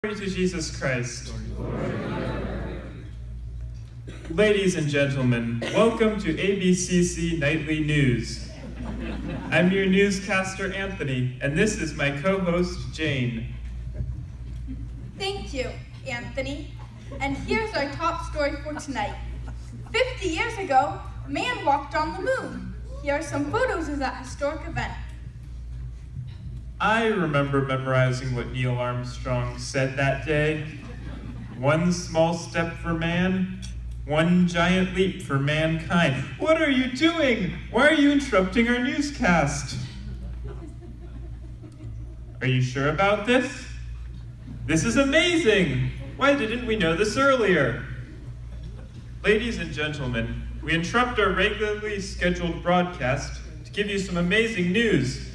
Glory to Jesus Christ. Ladies and gentlemen, welcome to ABCC Nightly News. I'm your newscaster, Anthony, and this is my co-host, Jane. Thank you, Anthony. And here's our top story for tonight. 50 years ago, man walked on the moon. Here are some photos of that historic event. I remember memorizing what Neil Armstrong said that day. One small step for man, one giant leap for mankind. What are you doing? Why are you interrupting our newscast? Are you sure about this? This is amazing! Why didn't we know this earlier? Ladies and gentlemen, we interrupt our regularly scheduled broadcast to give you some amazing news.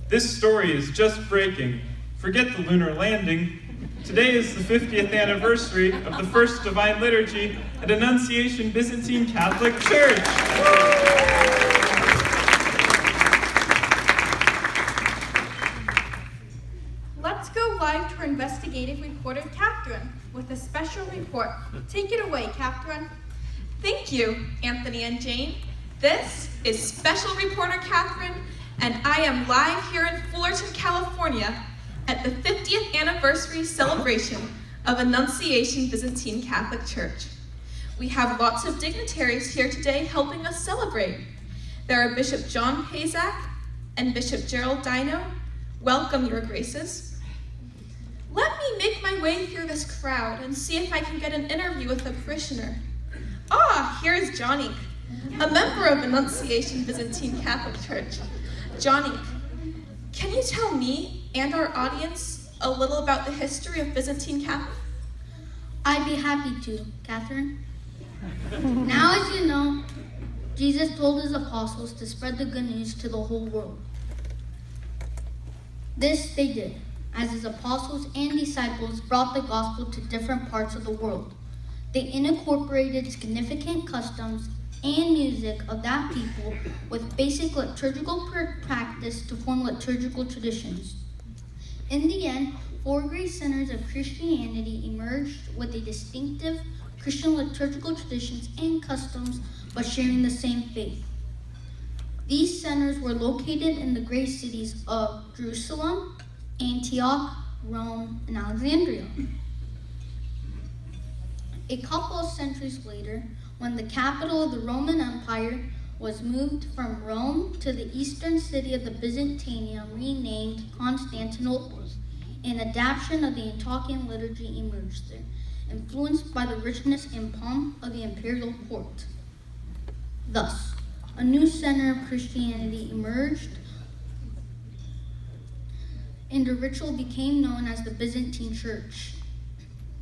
This story is just breaking. Forget the lunar landing. Today is the 50th anniversary of the first Divine Liturgy at Annunciation Byzantine Catholic Church. Let's go live to our investigative reporter, Catherine, with a special report. Take it away, Catherine. Thank you, Anthony and Jane. This is Special Reporter Catherine, and I am live here in Fullerton, California at the 50th anniversary celebration of Annunciation Byzantine Catholic Church. We have lots of dignitaries here today helping us celebrate. There are Bishop John Pazak and Bishop Gerald Dino. Welcome, Your Graces. Let me make my way through this crowd and see if I can get an interview with a parishioner. Ah, here's Johnny, a member of Annunciation Byzantine Catholic Church. Johnny, can you tell me and our audience a little about the history of Byzantine Catholic? I'd be happy to, Catherine. Now, as you know, Jesus told his apostles to spread the good news to the whole world. This they did, as his apostles and disciples brought the gospel to different parts of the world. They incorporated significant customs and music of that people with basic liturgical practice to form liturgical traditions. In the end, 4 great centers of Christianity emerged with a distinctive Christian liturgical traditions and customs, but sharing the same faith. These centers were located in the great cities of Jerusalem, Antioch, Rome, and Alexandria. A couple of centuries later, when the capital of the Roman Empire was moved from Rome to the eastern city of the Byzantium, renamed Constantinople, an adaptation of the Antiochian liturgy emerged there, influenced by the richness and pomp of the imperial court. Thus, a new center of Christianity emerged, and the ritual became known as the Byzantine Church.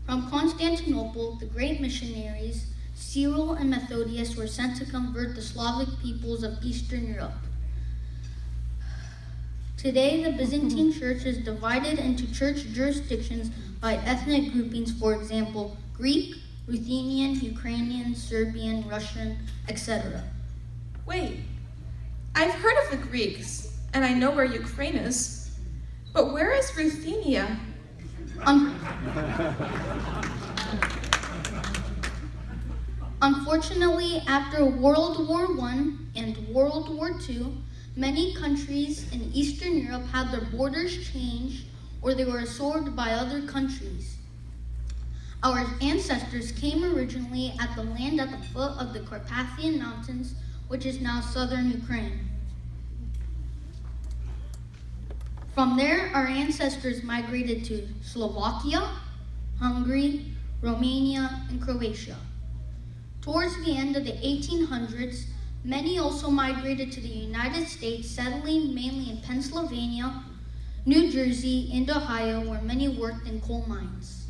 From Constantinople, the great missionaries Cyril and Methodius were sent to convert the Slavic peoples of Eastern Europe. Today, the Byzantine Church is divided into church jurisdictions by ethnic groupings, for example, Greek, Ruthenian, Ukrainian, Serbian, Russian, etc. Wait, I've heard of the Greeks, and I know where Ukraine is, but where is Ruthenia? Unfortunately, after World War I and World War II, many countries in Eastern Europe had their borders changed or they were absorbed by other countries. Our ancestors came originally at the land at the foot of the Carpathian Mountains, which is now southern Ukraine. From there, our ancestors migrated to Slovakia, Hungary, Romania, and Croatia. Towards the end of the 1800s, many also migrated to the United States, settling mainly in Pennsylvania, New Jersey, and Ohio, where many worked in coal mines.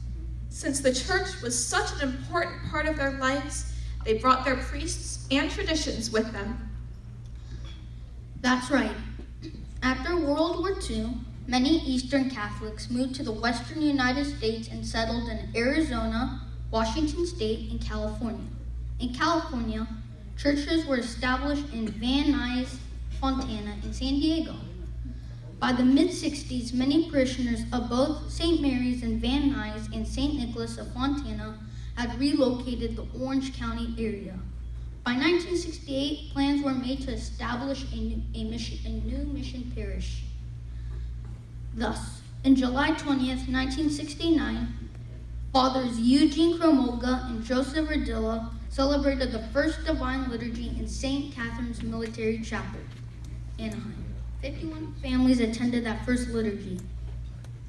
Since the church was such an important part of their lives, they brought their priests and traditions with them. That's right. After World War II, many Eastern Catholics moved to the western United States and settled in Arizona, Washington State, and California. In California, churches were established in Van Nuys, Fontana, and San Diego. By the mid-60s, many parishioners of both St. Mary's and Van Nuys and St. Nicholas of Fontana had relocated the Orange County area. By 1968, plans were made to establish a new mission parish. Thus, on July 20th, 1969, Fathers Eugene Kromolka and Joseph Radilla celebrated the first Divine Liturgy in St. Catherine's Military Chapel, Anaheim. 51 families attended that first liturgy.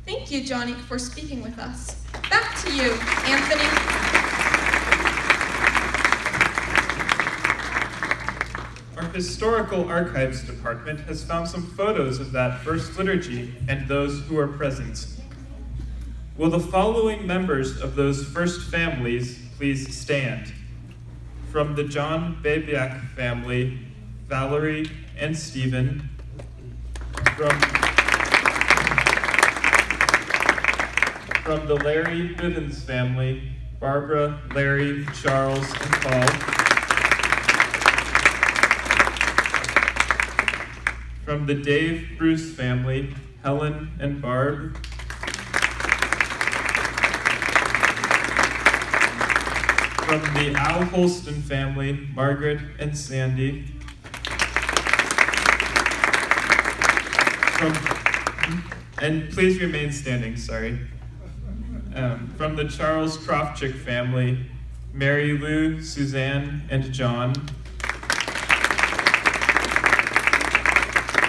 Thank you, Johnny, for speaking with us. Back to you, Anthony. Our Historical Archives Department has found some photos of that first liturgy and those who are present. Will the following members of those first families please stand? From the John Babiak family, Valerie and Stephen. From the Larry Bivens family, Barbara, Larry, Charles, and Paul. From the Dave Bruce family, Helen and Barb. From the Al Holston family, Margaret and Sandy. And please remain standing, sorry. From the Charles Krofchick family, Mary Lou, Suzanne, and John.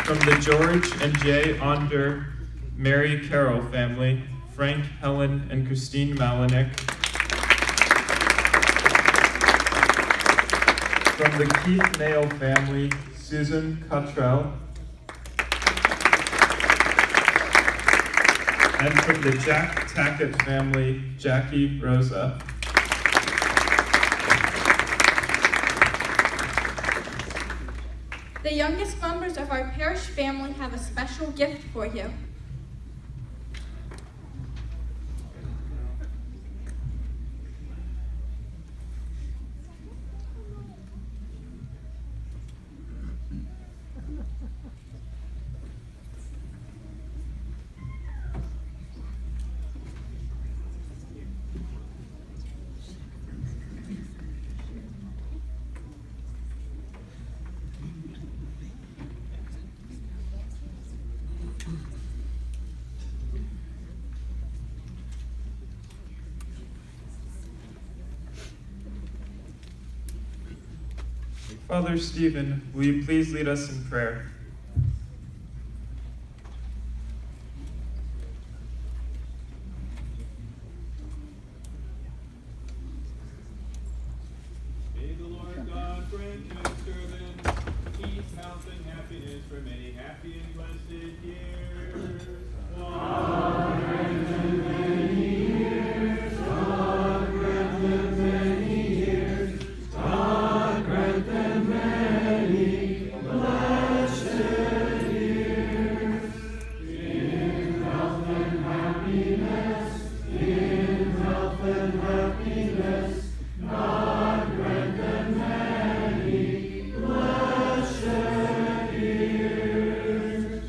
From the George and Jay Onder, Mary Carroll family, Frank, Helen, and Christine Malinek. From the Keith Nail family, Susan Cottrell. And from the Jack Tackett family, Jackie Rosa. The youngest members of our parish family have a special gift for you. Father Stephen, will you please lead us in prayer? May the Lord God grant to his servants peace, health, and happiness for many happy and blessed years. God grant them many years. God grant them many years. God grant them many blessed years. In health and happiness, in health and happiness, God grant them many blessed years.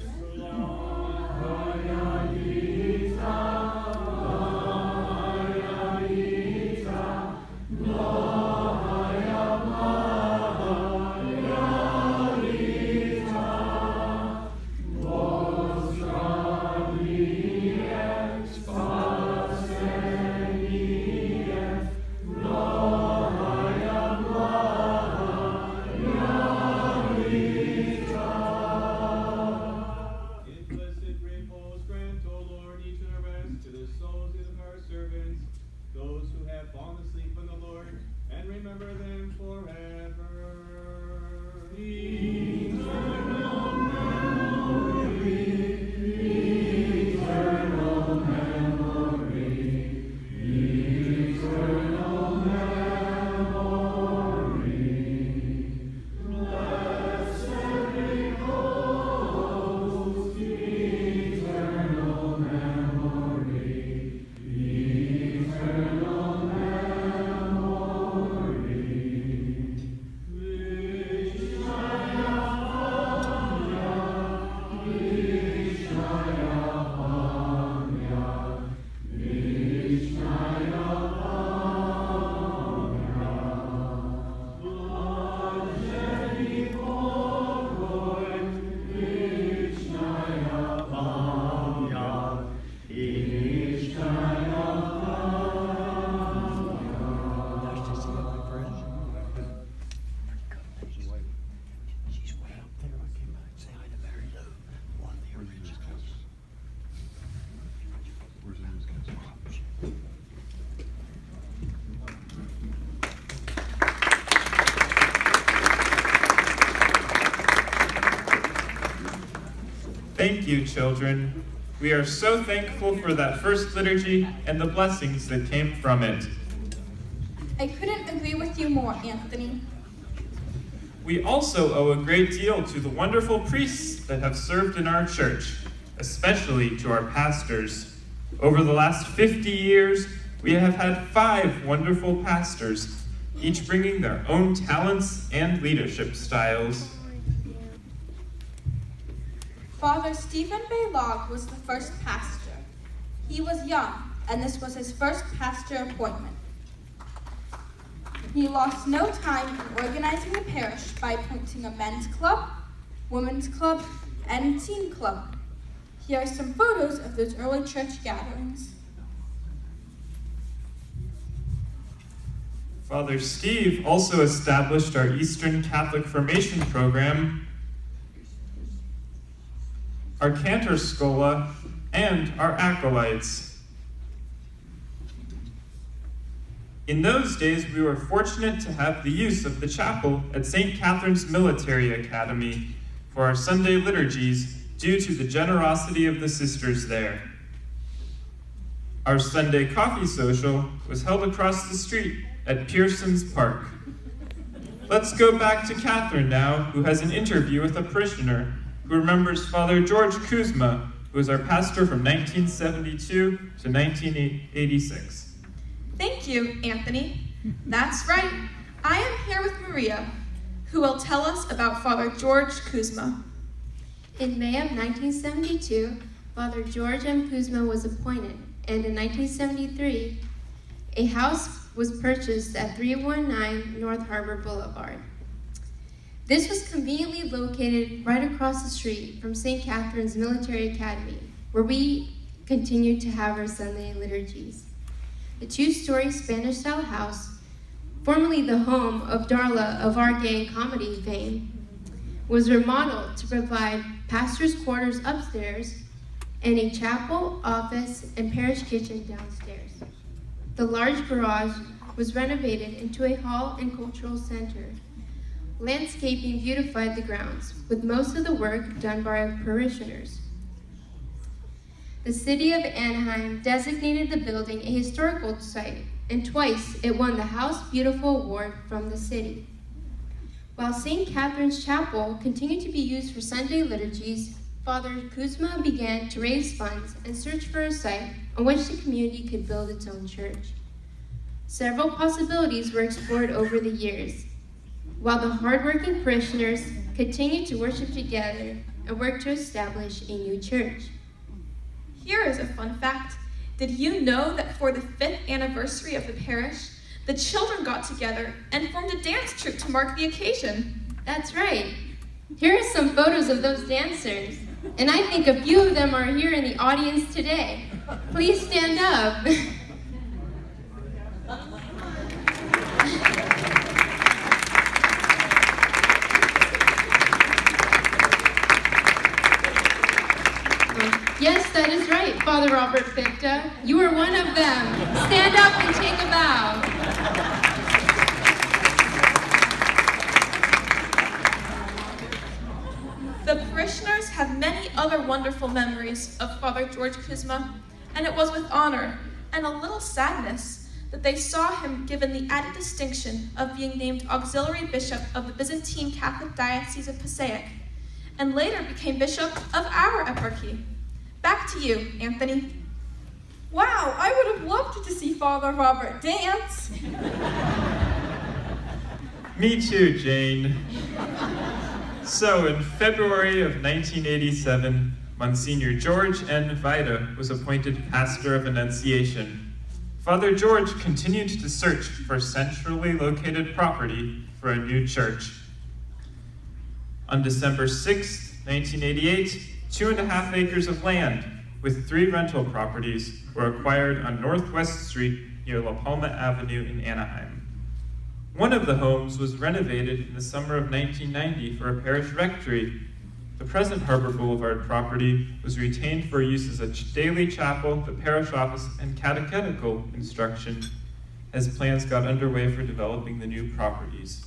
you, children. We are so thankful for that first liturgy and the blessings that came from it. I couldn't agree with you more, Anthony. We also owe a great deal to the wonderful priests that have served in our church, especially to our pastors. Over the last 50 years, we have had 5 wonderful pastors, each bringing their own talents and leadership styles. Father Stephen Baylog was the first pastor. He was young, and this was his first pastor appointment. He lost no time in organizing the parish by appointing a men's club, women's club, and teen club. Here are some photos of those early church gatherings. Father Steve also established our Eastern Catholic Formation Program, our Cantor Schola, and our acolytes. In those days, we were fortunate to have the use of the chapel at St. Catherine's Military Academy for our Sunday liturgies due to the generosity of the sisters there. Our Sunday coffee social was held across the street at Pearson's Park. Let's go back to Catherine now, who has an interview with a parishioner who remembers Father George Kuzma, who was our pastor from 1972 to 1986. Thank you, Anthony. That's right. I am here with Maria, who will tell us about Father George Kuzma. In May of 1972, Father George M. Kuzma was appointed, and in 1973, a house was purchased at 319 North Harbor Boulevard. This was conveniently located right across the street from St. Catherine's Military Academy, where we continued to have our Sunday liturgies. The 2-story Spanish-style house, formerly the home of Darla of our gay comedy fame, was remodeled to provide pastor's quarters upstairs and a chapel, office, and parish kitchen downstairs. The large garage was renovated into a hall and cultural center. Landscaping beautified the grounds, with most of the work done by our parishioners. The city of Anaheim designated the building a historical site, and twice it won the House Beautiful Award from the city. While St. Catherine's Chapel continued to be used for Sunday liturgies, Father Kuzma began to raise funds and search for a site on which the community could build its own church. Several possibilities were explored over the years, while the hardworking parishioners continued to worship together and work to establish a new church. Here is a fun fact. Did you know that for the 5th anniversary of the parish, the children got together and formed a dance troupe to mark the occasion? That's right. Here are some photos of those dancers, and I think a few of them are here in the audience today. Please stand up. Yes, that is right, Father Robert Ficta. You are one of them. Stand up and take a bow. The parishioners have many other wonderful memories of Father George Kuzma, and it was with honor and a little sadness that they saw him given the added distinction of being named Auxiliary Bishop of the Byzantine Catholic Diocese of Passaic, and later became Bishop of our eparchy. Back to you, Anthony. Wow, I would have loved to see Father Robert dance. Me too, Jane. So, in February of 1987, Monsignor George N. Vida was appointed pastor of Annunciation. Father George continued to search for centrally located property for a new church. On December 6, 1988, 2.5 acres of land with 3 rental properties were acquired on Northwest Street near La Palma Avenue in Anaheim. One of the homes was renovated in the summer of 1990 for a parish rectory. The present Harbor Boulevard property was retained for use as a daily chapel, the parish office, and catechetical instruction as plans got underway for developing the new properties.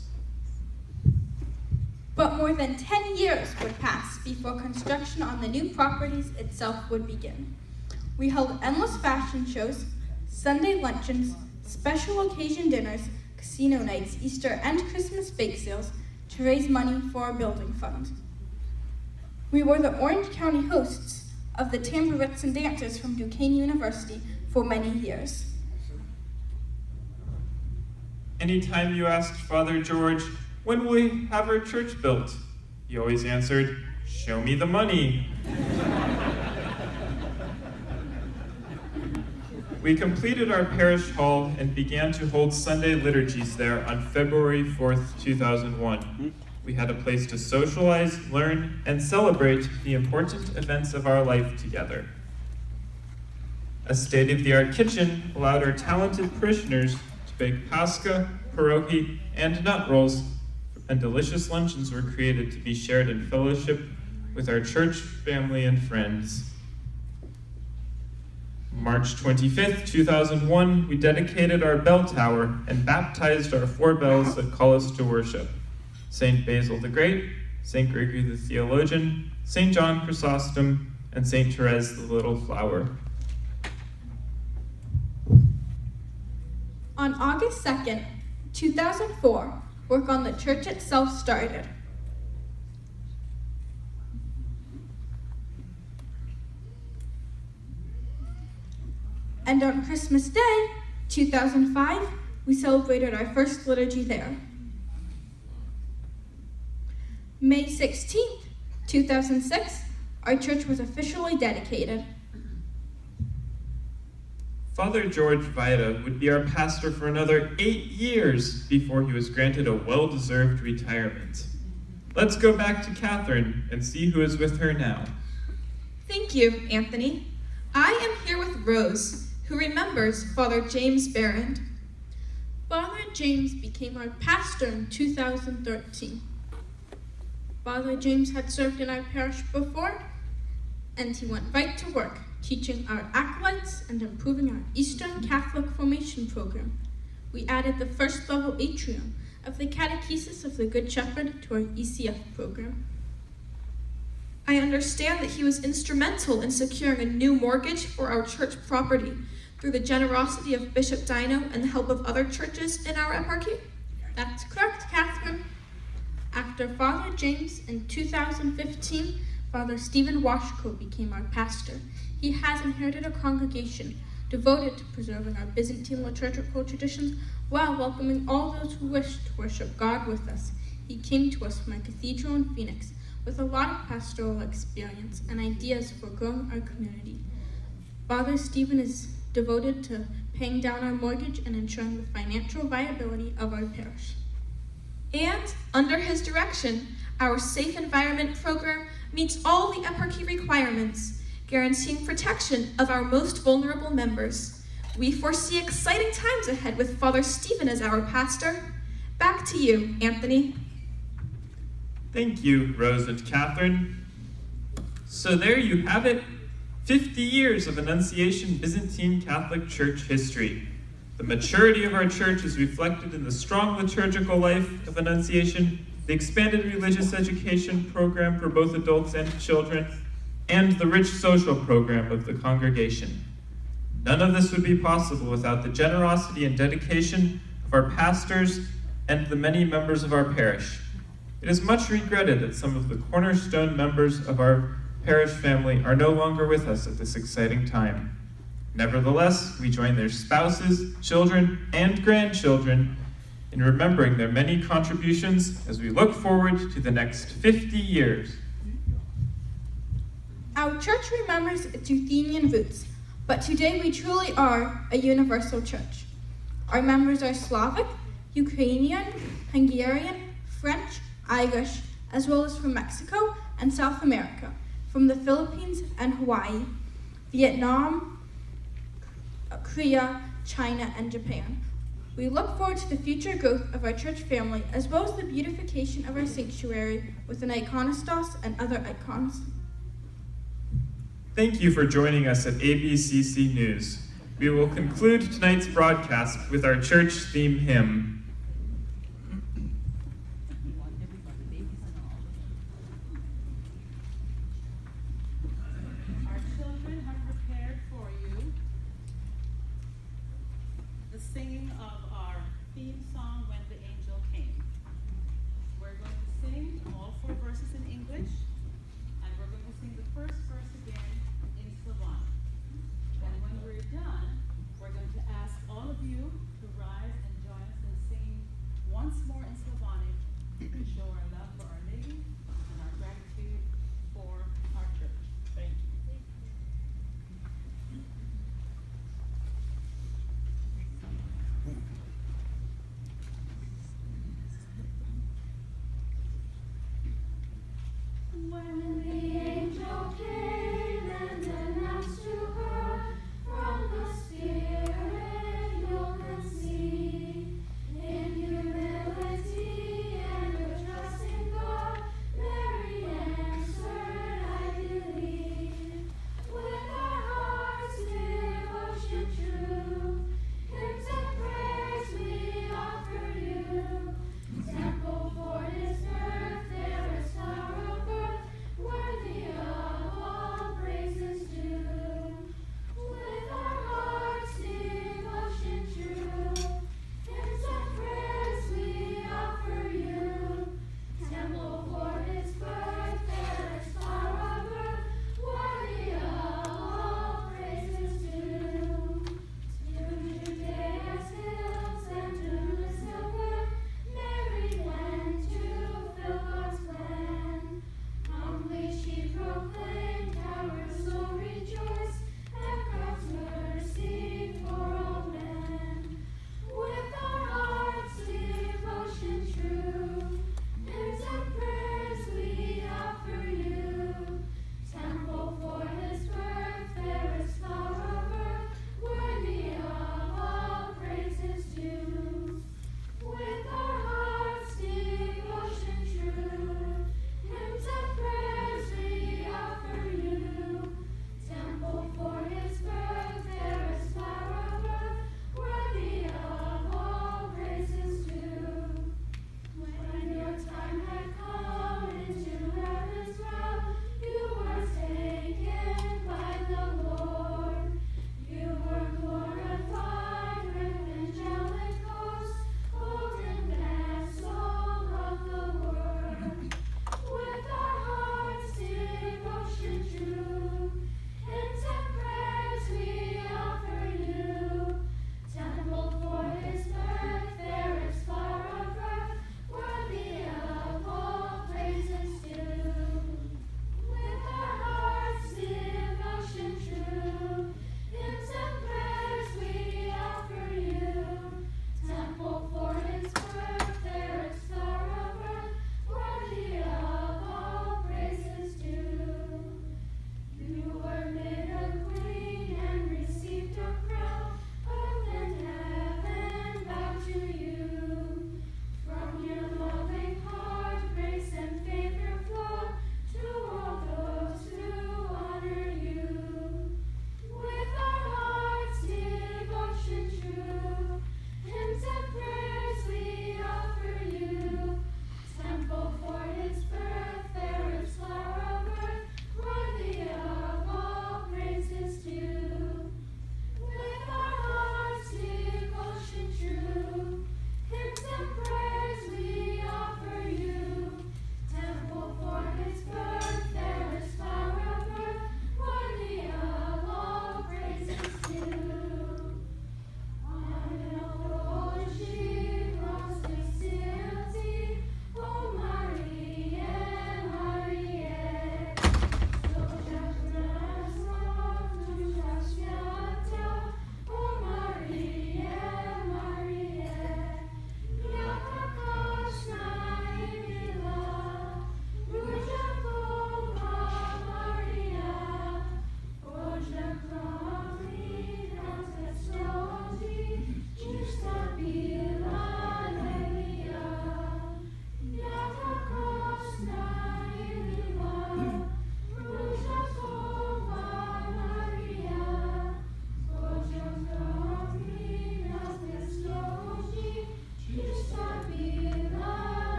But more than 10 years would pass before construction on the new properties itself would begin. We held endless fashion shows, Sunday luncheons, special occasion dinners, casino nights, Easter and Christmas bake sales to raise money for our building fund. We were the Orange County hosts of the Tambourines and Dancers from Duquesne University for many years. Anytime you asked Father George, when will we have our church built? He always answered, show me the money. We completed our parish hall and began to hold Sunday liturgies there on February 4th, 2001. We had a place to socialize, learn, and celebrate the important events of our life together. A state-of-the-art kitchen allowed our talented parishioners to bake pasca, pierogi, and nut rolls, and delicious luncheons were created to be shared in fellowship with our church family and friends. March 25th, 2001, we dedicated our bell tower and baptized our 4 bells that call us to worship: St. Basil the Great, St. Gregory the Theologian, St. John Chrysostom, and St. Therese the Little Flower. On August 2nd, 2004, work on the church itself started. And on Christmas Day, 2005, we celebrated our first liturgy there. May 16th, 2006, our church was officially dedicated. Father George Vida would be our pastor for another 8 years before he was granted a well-deserved retirement. Let's go back to Catherine and see who is with her now. Thank you, Anthony. I am here with Rose, who remembers Father James Barrand. Father James became our pastor in 2013. Father James had served in our parish before, and he went right to work, teaching our acolytes and improving our Eastern Catholic formation program. We added the first level atrium of the Catechesis of the Good Shepherd to our ECF program. I understand that he was instrumental in securing a new mortgage for our church property through the generosity of Bishop Dino and the help of other churches in our eparchy. That's correct, Catherine. After Father James in 2015, Father Stephen Washko became our pastor. He has inherited a congregation devoted to preserving our Byzantine liturgical traditions while welcoming all those who wish to worship God with us. He came to us from a cathedral in Phoenix with a lot of pastoral experience and ideas for growing our community. Father Stephen is devoted to paying down our mortgage and ensuring the financial viability of our parish. And under his direction, our Safe Environment program meets all the eparchy requirements, guaranteeing protection of our most vulnerable members. We foresee exciting times ahead with Father Stephen as our pastor. Back to you, Anthony. Thank you, Rose and Catherine. So there you have it, 50 years of Annunciation Byzantine Catholic Church history. The maturity of our church is reflected in the strong liturgical life of Annunciation, the expanded religious education program for both adults and children, and the rich social program of the congregation. None of this would be possible without the generosity and dedication of our pastors and the many members of our parish. It is much regretted that some of the cornerstone members of our parish family are no longer with us at this exciting time. Nevertheless, we join their spouses, children, and grandchildren in remembering their many contributions as we look forward to the next 50 years. Our church remembers its Ruthenian roots, but today we truly are a universal church. Our members are Slavic, Ukrainian, Hungarian, French, Irish, as well as from Mexico and South America, from the Philippines and Hawaii, Vietnam, Korea, China, and Japan. We look forward to the future growth of our church family, as well as the beautification of our sanctuary with an iconostas and other icons. Thank you for joining us at ABCC News. We will conclude tonight's broadcast with our church theme hymn. singing of our theme song, When the Angel Came. We're going to sing all 4 verses in English, and we're going to sing the first verse again in Slavonic. Then when we're done, we're going to ask all